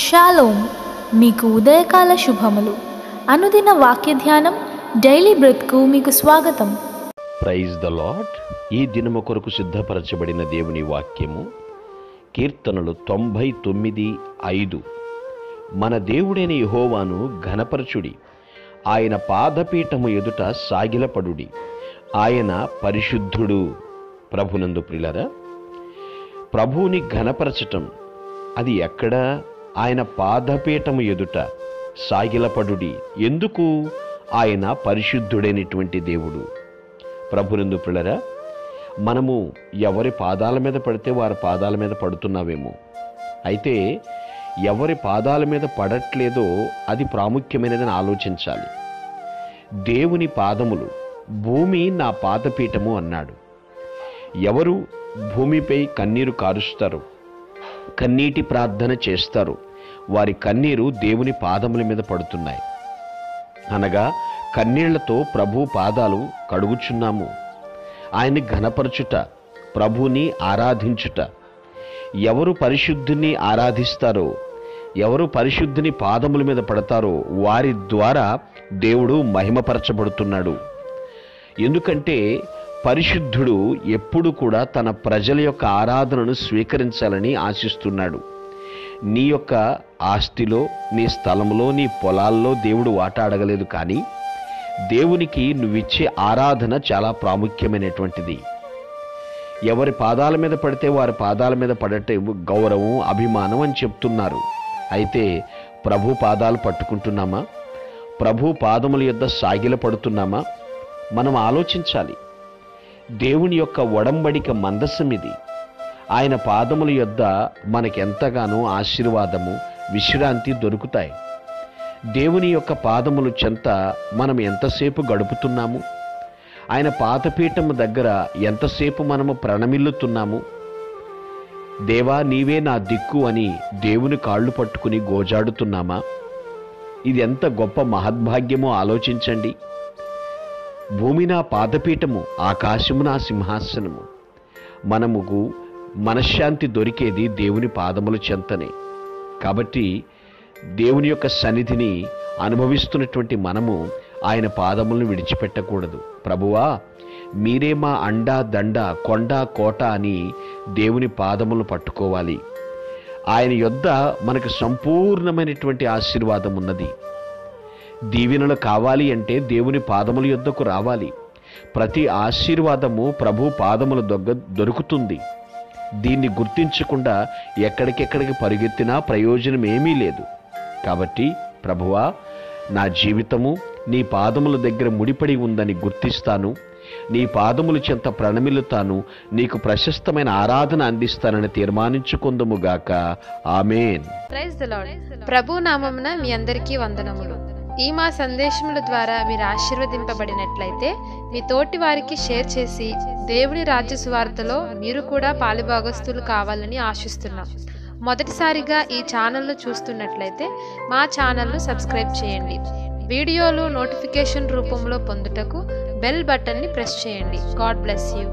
Shalom, మీకు ఉదయకాల శుభములు. అనుదిన వాక్య ధ్యానం డైలీ బ్రెత్కు మీకు స్వాగతం. Praise the Lord. ఈ దినము కొరకు సిద్ధపరచబడిన దేవుని వాక్యము కీర్తనలు 99:5. మన దేవుడైన యెహోవాను ఘనపరచుడి, ఆయన పాదపీఠము ఎదుట సాగిలపడుడి, ఆయన పరిశుద్ధుడు. ప్రభునందు ప్రియులారా, ప్రభువుని ఘనపరచటం అది ఎక్కడ? ఆయన పాదపీఠము ఎదుట సాగిలపడుడి. ఎందుకు? ఆయన పరిశుద్ధుడైనటువంటి దేవుడు. ప్రభునందు ప్రియులారా, మనము ఎవరి పాదాల మీద పడితే వారి పాదాల మీద పడుతున్నావేమో. అయితే ఎవరి పాదాల మీద పడట్లేదో అది ప్రాముఖ్యమైనదని ఆలోచించాలి. దేవుని పాదములు, భూమి నా పాదపీఠము అన్నాడు. ఎవరు భూమిపై కన్నీరు కారుస్తారు, కన్నీటి ప్రార్థన చేస్తారు, వారి కన్నీరు దేవుని పాదముల మీద పడుతున్నాయి. అనగా కన్నీళ్లతో ప్రభు పాదాలు కడుగుచున్నాము. ఆయన్ని ఘనపరచుట, ప్రభుని ఆరాధించుట. ఎవరు పరిశుద్ధుని ఆరాధిస్తారో, ఎవరు పరిశుద్ధుని పాదముల మీద పడతారో వారి ద్వారా దేవుడు మహిమపరచబడుతున్నాడు. ఎందుకంటే పరిశుద్ధుడు ఎప్పుడు కూడా తన ప్రజల యొక్క ఆరాధనను స్వీకరించాలని ఆశిస్తున్నాడు. నీ యొక్క ఆస్తిలో, నీ స్థలంలో, నీ పొలాల్లో దేవుడు వాటా అడగలేదు. కానీ దేవునికి నువ్విచ్చే ఆరాధన చాలా ప్రాముఖ్యమైనటువంటిది. ఎవరి పాదాల మీద పడితే వారి పాదాల మీద పడటే గౌరవం, అభిమానం అని చెప్తున్నారు. అయితే ప్రభు పాదాలు పట్టుకుంటున్నామా? ప్రభు పాదముల యొద్ద సాగిల పడుతున్నామా? మనం ఆలోచించాలి. దేవుని యొక్క ఒడంబడిక మందసం ఇది. ఆయన పాదముల యొద్ద మనకెంతగానో ఆశీర్వాదము, విశ్రాంతి దొరుకుతాయి. దేవుని యొక్క పాదముల చెంత మనం ఎంతసేపు గడుపుతున్నాము? ఆయన పాదపీఠము దగ్గర ఎంతసేపు మనము ప్రణమిల్లుతున్నాము? దేవా, నీవే నా దిక్కు అని దేవుని కాళ్ళు పట్టుకుని గోజాడుతున్నామా? ఇది ఎంత గొప్ప మహద్భాగ్యమో ఆలోచించండి. భూమి నా పాదపీఠము, ఆకాశము నా సింహాసనము. మనముకు మనశ్శాంతి దొరికేది దేవుని పాదముల చెంతనే. కాబట్టి దేవుని యొక్క సన్నిధిని అనుభవిస్తున్నటువంటి మనము ఆయన పాదములను విడిచిపెట్టకూడదు. ప్రభువా, మీరే మా అండా దండ, కొండ కోట అని దేవుని పాదములను పట్టుకోవాలి. ఆయన యొద్ద మనకు సంపూర్ణమైనటువంటి ఆశీర్వాదం ఉన్నది. దీవెనలు కావాలి అంటే దేవుని పాదముల యొద్దకు రావాలి. ప్రతి ఆశీర్వాదము ప్రభు పాదముల దొరుకుతుంది. దీన్ని గుర్తించకుండా ఎక్కడికెక్కడికి పరిగెత్తినా ప్రయోజనం ఏమీ లేదు. కాబట్టి ప్రభువా, నా జీవితము నీ పాదముల దగ్గర ముడిపడి ఉందని గుర్తిస్తాను. నీ పాదముల చెంత ప్రణమిల్లుతాను. నీకు ప్రశస్తమైన ఆరాధన అందిస్తానని తీర్మానించుకుందుముగాక. ఆమేన్. Praise the Lord. ప్రభు నామమున మీ అందరికీ వందనములు. ఈ మా సందేశముల ద్వారా మీరు ఆశీర్వదింపబడినట్లయితే మీ తోటి వారికి షేర్ చేసి దేవుని రాజ్య సువార్తలో మీరు కూడా పాలుభాగస్తులు కావాలని ఆశిస్తున్నాం. మొదటిసారిగా ఈ ఛానల్ను చూస్తున్నట్లయితే మా ఛానల్ను సబ్స్క్రైబ్ చేయండి. వీడియోలు నోటిఫికేషన్ రూపంలో పొందుటకు బెల్ బటన్ని ప్రెస్ చేయండి. God bless you.